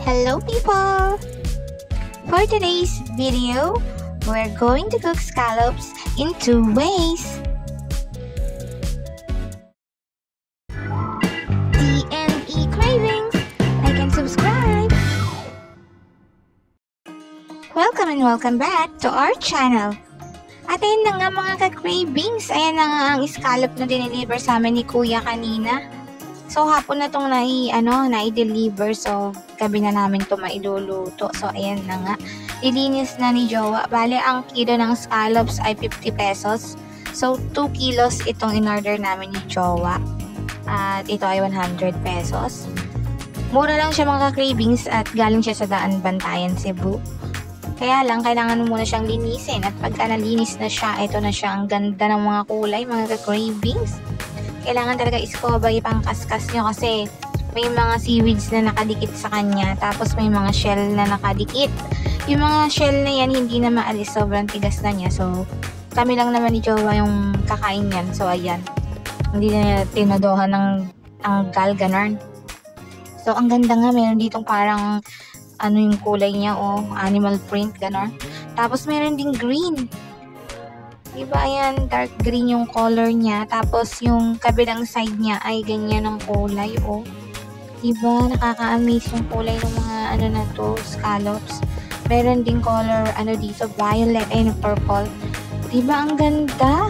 Hello people! For today's video, we're going to cook scallops in 2 ways. DNE Cravings! Like and subscribe! Welcome and welcome back to our channel. At ayun na nga mga ka-cravings, ayan na nga ang scallop na dineliver sa amin ni Kuya kanina. So hapon na itong nai-deliver, so gabi na namin ito mailuluto. So ayan na nga, ilinis na ni Jowa. Bale ang kilo ng scallops ay 50 pesos. So 2 kilos itong in-order namin ni Jowa. At ito ay 100 pesos. Mura lang siya mga ka-cravings at galing siya sa Daan Bantayan, Cebu. Kaya lang, kailangan mo muna siyang linisin. At pagka nalinis na siya, ito na siya. Ang ganda ng mga kulay, mga ka-cravings. Kailangan talaga iskoba ipangkaskas nyo kasi may mga seaweeds na nakadikit sa kanya. Tapos may mga shell na nakadikit. Yung mga shell na yan, hindi na maalis. Sobrang tigas na niya. So, kami lang naman ni Jowa yung kakain yan. So, ayan. Hindi na tinadohan ng tanggal, ganun. So, ang ganda nga. Meron ditong parang yung kulay niya, animal print, gano'n. Tapos, meron ding green. Diba, ayan, dark green yung color niya. Tapos, yung kabilang side niya ay ganyan ang kulay, Diba, nakaka-amaze yung kulay ng mga, scallops. Meron ding color, dito, violet and purple. Diba, ang ganda?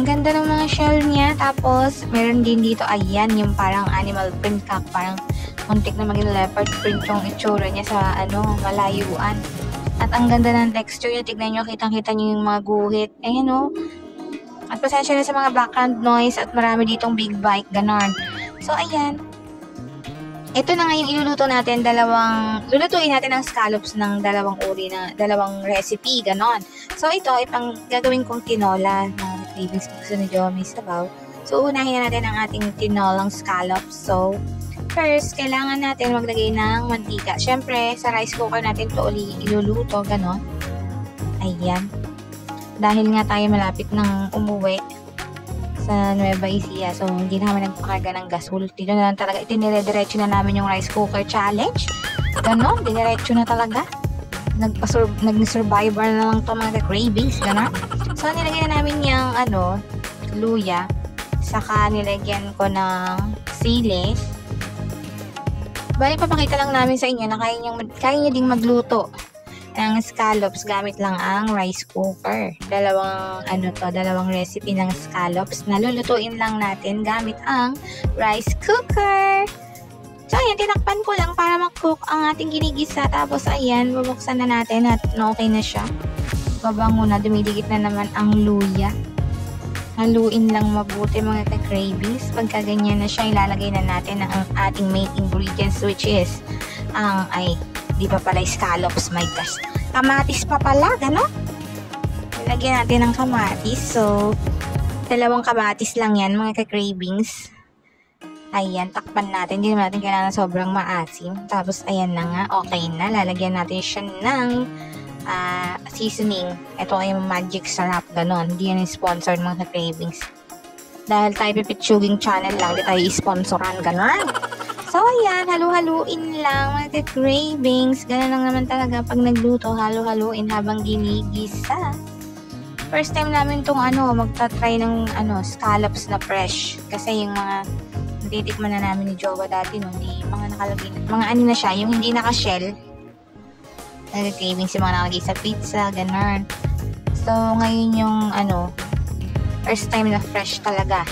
Ang ganda ng mga shell niya. Tapos, meron din dito, ayan, yung parang animal print parang muntik na maging leopard print yung itsura niya sa malayuan. At ang ganda ng texture niya. Tignan nyo, kitang-kita nyo yung mga guhit. Ayan At pasensya na sa mga background noise at marami ditong big bike, ganon. So ayan. Ito na nga yung iluluto natin. Lulutuin natin ang scallops ng dalawang recipe, ganon. So ito, gagawin kong tinola na cravings gusto ni Jomi sabaw. So unahin na natin ang ating tinolang scallops. So first, kailangan natin maglagay ng mantika. Siyempre, sa rice cooker natin ito iluluto, ganon. Ayan. Dahil nga tayo malapit ng umuwi sa Nueva Ecija, so hindi na kami nagpakarga ng gasol. Dito na lang talaga, itinire-diretso na namin yung rice cooker challenge. Ganon, diniretso na talaga. Nag-survivor na lang ito mga cravings, ganon. So, nilagyan na namin yung, luya. Saka nilagyan ko ng sili. Bali, papakita lang namin sa inyo na kaya nyo ding magluto ng scallops gamit lang ang rice cooker. Dalawang recipe ng scallops na lulutuin lang natin gamit ang rice cooker. So, ayan, tinakpan ko lang para mag-cook ang ating ginigisa. Tapos, ayan, bubuksan na natin at okay na siya. Babango na, dumidikit na naman ang luya. Haluin lang mabuti mga ka-cravings. Pagka ganyan na siya, ilalagay na natin ang ating main ingredients which is di pa pala scallops, my gosh. Kamatis pa pala, gano'n? Ilagyan natin ng kamatis. So, 2 kamatis lang yan mga ka-cravings. Ayan, takpan natin. Hindi naman natin kailangan sobrang maasim. Tapos, ayan na nga, okay na. Lalagyan natin siya ng seasoning. Ito ay magic sarap, ganon. Hindi yan sponsored mga cravings. Dahil tayo pipitsuging channel lang, di tayo sponsoran, ganon. So, ayan, halu-haluin lang mga cravings. Ganon lang naman talaga pag nagluto, halu-haluin habang ginigisa. First time namin itong magta-try ng scallops na fresh. Kasi yung mga natitikman na namin ni Jowa dati, hindi mga nakalagay, mga na siya, yung hindi naka-shell. Cravings yung mga nakalagay sa pizza, ganun. So, ngayon yung first time na fresh talaga.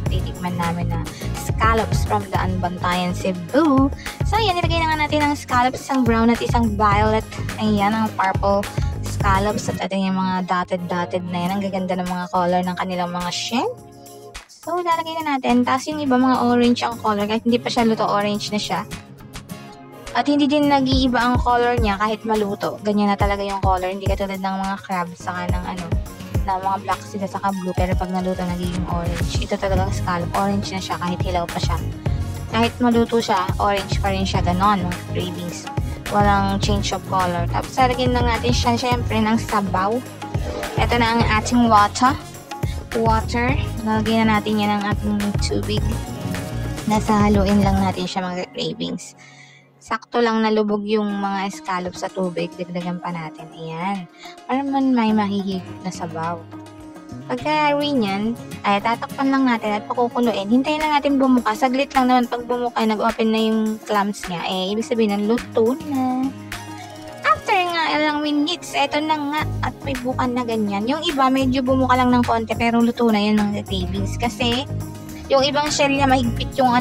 Titikman namin na scallops from Daan Bantayan, Cebu. So, ayan, nilagay na nga natin ang scallops, isang brown at isang violet. Ayan, ang purple scallops. At ito yung mga dotted na yan. Ang gaganda ng mga color ng kanilang mga shell. So, lalagay na natin. Tapos yung iba mga orange ang color. Kahit hindi pa siya luto, orange na siya. At hindi din nag-iiba ang color niya kahit maluto. Ganyan na talaga yung color. Hindi katulad ng mga crab saka ng na mga black sila saka blue. Pero pag naluto, nagiging orange. Ito talaga scallop. Orange na siya kahit hilaw pa siya. Kahit maluto siya, orange pa rin siya. Ganon, mga cravings. Walang change of color. Tapos, saragin lang natin siya syempre ng sabaw. Ito na ang ating water. Lalagyan na natin yan ng ating tubig. Nasa haluin lang natin siya mga cravings. sakto lang nalubog yung mga scallops sa tubig. Dagdagan pa natin. Ayan. Para man may mahihigop na sabaw. Pagka-ready niyan, ay tatakpan lang natin at pakukuluin. Hintayin lang natin bumuka. Saglit lang naman pag bumuka, nag-open na yung clams niya. Ibig sabihin ng luto na. After nga ilang minutes, eto na nga at may bukan na ganyan. Yung iba, medyo bumuka lang ng konti pero luto na yan mga cravings. Kasi, yung ibang shell niya, mahigpit yung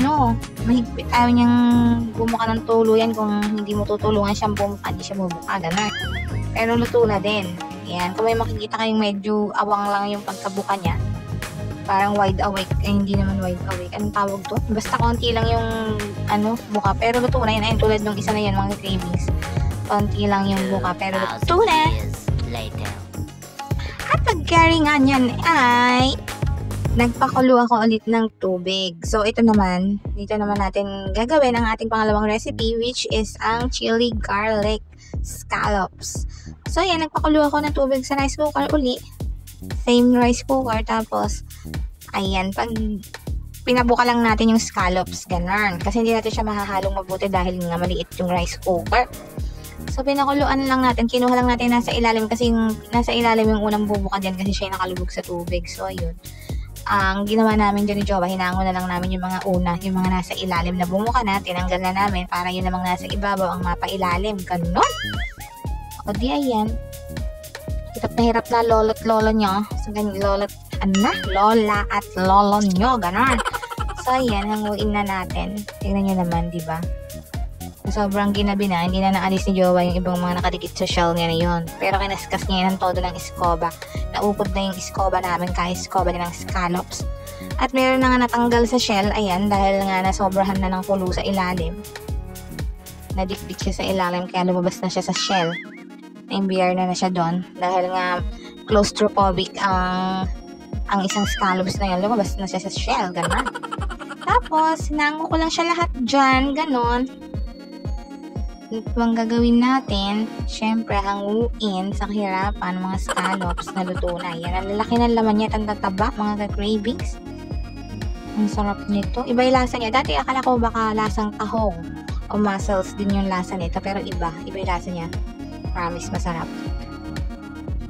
mahigpit. Ayaw niyang bumuka ng tuluyan kung hindi mo tutulungan siyang bumuka, hindi siya bumuka. Ganun. Pero luto na din. Yan, kung may makikita kayong medyo awang lang yung pagkabuka niya, parang wide awake, hindi naman wide awake. Anong tawag to? Basta konti lang yung buka, pero luto na yan. Ayun, tulad nung isa na yan, mga cravings. Konti lang yung buka, pero luto na. At pag-carry nga niyan ay nagpakulo ako ulit ng tubig. So, ito naman, dito naman natin gagawin ang ating pangalawang recipe, which is ang chili garlic scallops. So, yan, nagpakulo ako ng tubig sa rice cooker uli. Same rice cooker. Tapos, ayan, pag pinabuka lang natin yung scallops, ganun. Kasi hindi natin siya mahahalong mabuti dahil nga maliit yung rice cooker. So, pinakuluan lang natin. Kinuha lang natin nasa ilalim kasi nasa ilalim yung unang bubuka dyan kasi siya yung nakalubog sa tubig. So, ayun. Ang ginawa namin dyan ni Jowa, hinango na lang namin yung mga yung mga nasa ilalim na bumuka na, tinanggal na namin para yun namang nasa ibabaw ang mapailalim. Ganun. O di ayan. Hirap na lolo't lolo nyo. So, ganyan, lola at lolo nyo. Ganun. So, ayan, hanguin na natin. Tingnan nyo naman, di ba? Sobrang ginabi na, hindi na naalis ni Jowa yung ibang mga nakadikit sa shell niya na yun. Pero kinaskas niya ng todo ng iskoba. Naupod na yung iskoba namin, kaya iskoba nilang scallops. At meron na nga natanggal sa shell, ayan, dahil nga nasobrahan na ng kulo sa ilalim. Nadikdik siya sa ilalim, kaya lumabas na siya sa shell. Na-MBR na siya doon. Dahil nga claustrophobic ang isang scallops na yun, lumabas na siya sa shell, gano'n. Tapos, sinango ko lang siya lahat dyan, gano'n. Ito ang gagawin natin, syempre hanguin sa kahirapan mga scallops na luto na. Yan, ang lalaki ng laman niya, tantataba, mga cravings. Ang sarap nito. Iba yung lasa niya. Dati akala ko baka lasang tahong o mussels din yung lasa nito, pero iba yung lasa niya. Promise, masarap.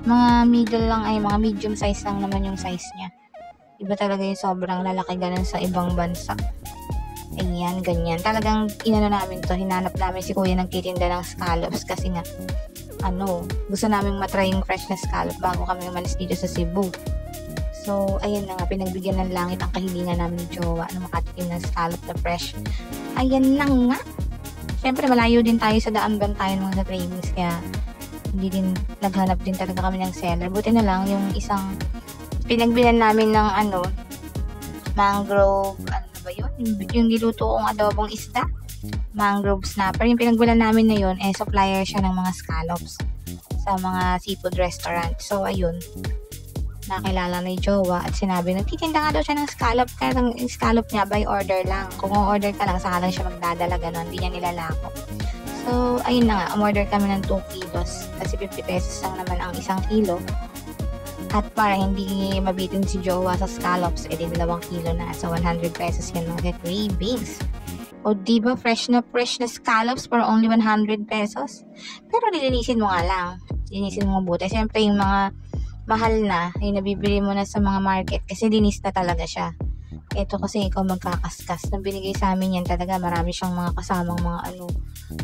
Mga middle lang ay mga medium size lang naman yung size niya. Iba talaga yung sobrang lalaki ganun sa ibang bansa. Ayan, ganyan. Talagang inano namin to, hinanap namin si kuya nagtitinda ng scallops kasi nga, gusto namin matry yung fresh na scallop bago kami umalis dito sa Cebu. So, ayan na nga, pinagbigyan ng langit ang kahilingan namin ni Jowa na makatikim ng scallop na fresh. Ayan na nga. Siyempre, malayo din tayo sa daan ban tayo mga cravings, kaya hindi din, naghanap din talaga kami ng seller. Buti na lang, yung isang pinagbilan namin ng mangrove, yung niluto kong adobong isda, mangrove snapper, yung pinagbilan namin na yun, supplier siya ng mga scallops sa mga seafood restaurant. So, ayun, nakilala ni Jowa at sinabi, nagtitinda nga daw siya ng scallop, kaya ang scallop niya by order lang. Kung order ka lang, saka lang siya magdadala, gano'n, hindi niya nilalako. So, ayun na nga, umorder kami ng 2 kilos kasi 50 pesos lang naman ang 1 kilo. At para hindi mabitin si Jowa sa scallops, din 2 kilo na. So, 100 pesos yan mga cravings. O, diba, fresh na scallops for only 100 pesos? Pero nilinisin mo nga lang. Linisin mo mabuti. Siyempre, yung mga mahal na, yung nabibili mo na sa mga market, kasi linis na talaga siya. Ito kasi ikaw magkakaskas. Nang binigay sa amin yan talaga, marami siyang mga kasamang mga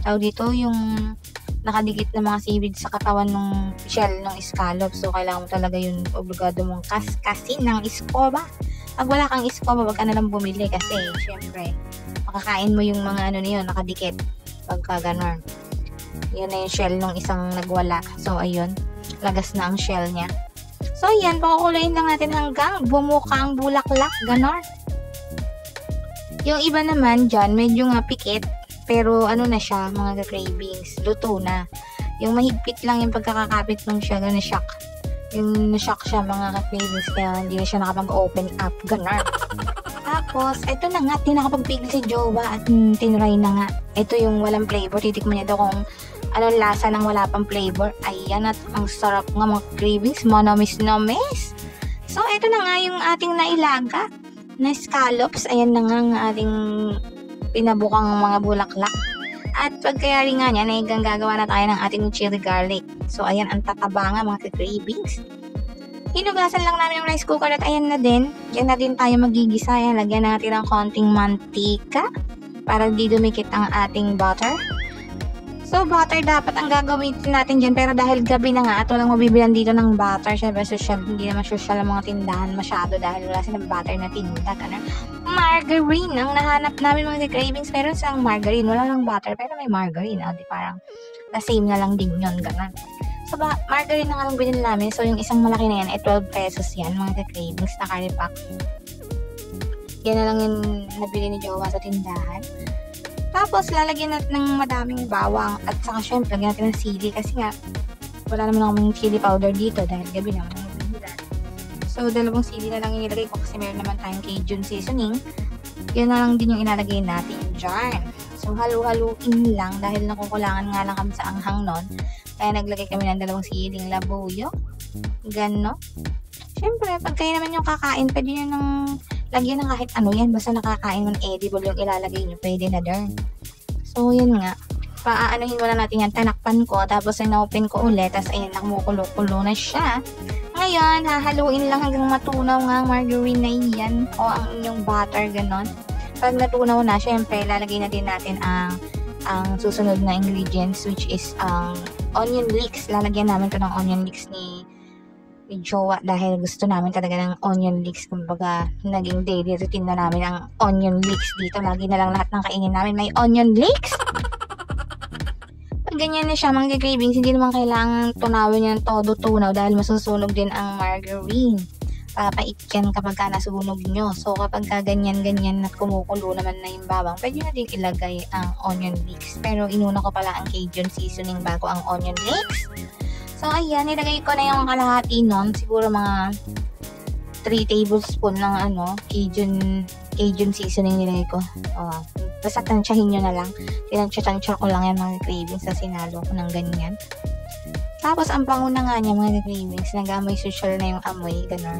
tawag dito, yung nakadikit na mga seaweed sa katawan ng shell ng scallop. So, kailangan mo talaga yung obligado mong kaskasin ng iskoba. Pag wala kang iskoba, wag ka na lang bumili kasi, syempre, makakain mo yung mga yun, nakadikit. Pagka ganon. Yun na yung shell ng isang nagwala. So, ayun. Lagas na ang shell niya. So, ayan. Pakukulayin lang natin hanggang bumuka ang bulaklak. Ganon. Yung iba naman dyan, medyo nga pikit. Pero na siya, mga cravings, luto na. Yung mahigpit lang yung pagkakakapit ng siya, na-shock. Yung na-shock siya, mga cravings, kaya hindi na siya nakapag-open up, gano'n. Tapos, ito na nga, tinakapagpigil si Jowa at tinry na nga. Ito yung walang flavor, titikman niya daw kung anong lasa ng wala pang flavor. Ayan, at ang sarap nga mga cravings, manamis-namis. So, ito na nga yung ating nailaga na scallops. Ayan na nga ang ating pinabukang mga bulaklak. At pagkayari nga niyan, ay gagawa na tayo ng ating chili garlic. So, ayan, ang tataba nga mga ka-cravings. Hinugasan lang namin yung rice cooker at ayan na din. Diyan na din tayo magigisa. Ayan, lagyan natin ng konting mantika para di dumikit ang ating butter. So, butter dapat ang gagamitin natin dyan. Pero dahil gabi na nga at walang mabibilan dito ng butter, syempre social, hindi naman social ang mga tindahan masyado dahil wala silang butter na tinda. Margarine ang nahanap namin mga cravings. Meron silang margarine. Wala lang butter pero may margarine. Di parang the same na lang din yun. Ganun. So, margarine na nga lang binili namin. So, yung isang malaki na yan, 12 pesos yan mga cravings na curry pack. Yan na lang yung nabili ni Jowa sa tindahan. Tapos, lalagyan natin ng madaming bawang at saka syempre, lagyan natin ng sili kasi nga, wala naman akong chili powder dito dahil gabi naman ang bibilan. So, 2 sili na lang inilagay ko kasi meron naman tayong Cajun seasoning. Yan na lang din yung ilalagay natin dyan. So, halu-haluin lang dahil nakukulangan nga lang kami sa anghang nun. Kaya naglagay kami ng 2 siling labuyo. Gano. Syempre, pag kayo naman yung kakain, pwede nyo nang lagyan ng kahit ano yan. Basta nakakain ng edible yung ilalagay nyo. Pwede na din. So, yun nga. Paanuhin muna natin yan. Tanakpan ko. Tapos, in-open ko ulit. Tapos, ayan, nakumukulo-kulo na siya. Ngayon, hahaluin lang hanggang matunaw nga ang margarine na yan. O ang inyong butter, ganon. Pag natunaw na, syempre, lalagay na din natin ang susunod na ingredients, which is onion leeks. Lalagyan namin ito ng onion leeks ni Jowa dahil gusto namin talaga ng onion leeks. Kumbaga, naging daily routine na namin ang onion leeks dito. Lagi na lang lahat ng kainin namin may onion leeks. Pag ganyan na siya, mga cravings, hindi naman kailangan tunawin yan todo tunaw dahil masusunog din ang margarine. Papait yan kapag ka nasunog nyo. So, kapag ka ganyan-ganyan at kumukulo naman na yung bawang, pwede na din ilagay ang onion leeks. Pero inuna ko pala ang Cajun seasoning bago ang onion leeks. So, ayan, nilagay ko na yung kalahati nun. Siguro mga 3 tablespoon ng Cajun seasoning nilagay ko. Basta tansyahin nyo na lang. Tinansya ko lang yan mga cravings sa sinalo ko ng ganyan. Tapos, ang panguna nga niya mga cravings, nag-amoy social na yung amoy, gano'n.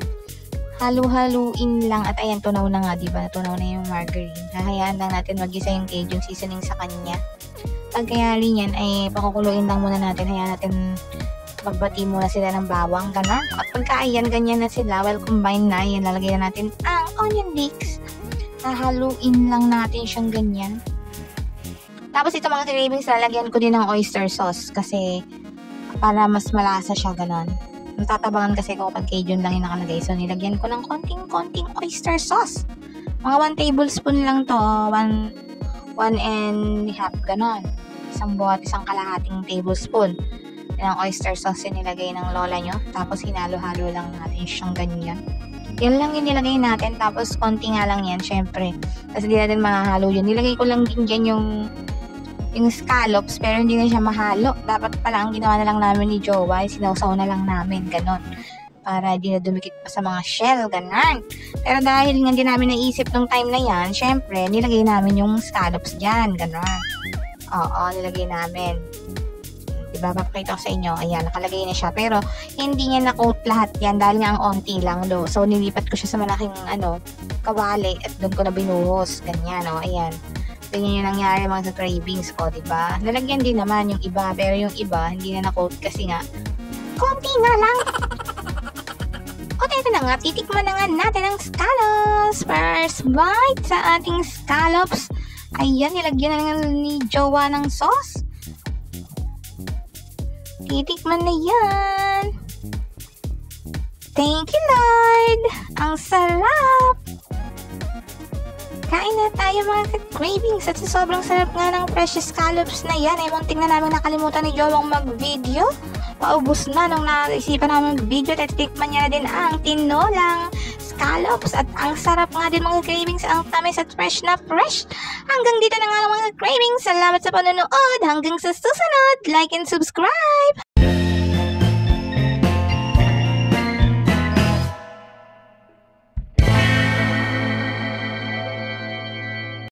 Halu-haluin lang at ayan, tunaw na nga, diba? Tunaw na yung margarine. Hahayaan lang natin mag-isa yung Cajun seasoning sa kanya. Pagkayari niyan, ay pakukuluin lang muna natin. Hayaan natin magbati muna sila ng bawang, gano'n. At pagka ayan, ganyan na sila, well, combine na, yan, lalagay na natin ang onion leeks. Hahaluin lang natin siyang ganyan. Tapos ito mga cravings, lalagyan ko din ng oyster sauce kasi para mas malasa siya, gano'n. Natatabangan kasi ko pag Cajun lang yung nakalagay. So, nilagyan ko ng konting oyster sauce. Mga 1 tablespoon lang to, 1 and a half, gano'n. Isang buhat, isang kalahating tablespoon ng oyster sauce yung nilagay ng lola nyo. Tapos hinalo-halo lang natin siyang ganyan. Yan lang yung nilagay natin. Tapos konti nga lang yan, syempre. Kasi di natin mahalo yun. Nilagay ko lang din dyan yung scallops, pero hindi na siya mahalo. Dapat pala ang ginawa na lang namin ni Jowa, sinawsaw na lang namin, ganon. Para di na dumikit pa sa mga shell, ganon. Pero dahil nga hindi namin naisip nung time na yan, syempre, nilagay namin yung scallops dyan, ganon. Oo, nilagay namin. Diba, papakita ko sa inyo. Ayan, nakalagay na siya. Pero, hindi niya na-coat lahat yan dahil nga ang onti lang, do. So, nilipat ko siya sa malaking, kawali at doon ko na binuhos. Ganyan, ayan. Ganyan yung nangyari mga cravings ko, diba? Lalagyan din naman yung iba, pero yung iba, hindi na na-coat kasi nga, konti na lang. O, ito na nga, titikman na nga natin ang scallops. First bite sa ating scallops. Ayan, nilagyan na nga ni Jowa ng sauce. Titikman na yan. Thank you, Lord. Ang sarap. Kain na tayo mga cravings. At sobrang sarap nga ng precious scallops na yan. Ay munting na namin nakalimutan ni Jowang mag-video. Paubos na nung naisipan namin mag-video. At tikman niya na din ang tinolang scallops. At ang sarap nga din mga cravings. Ang tamis at fresh na fresh. Hanggang dito na nga lang mga cravings. Salamat sa panonood. Hanggang sa susunod. Like and subscribe.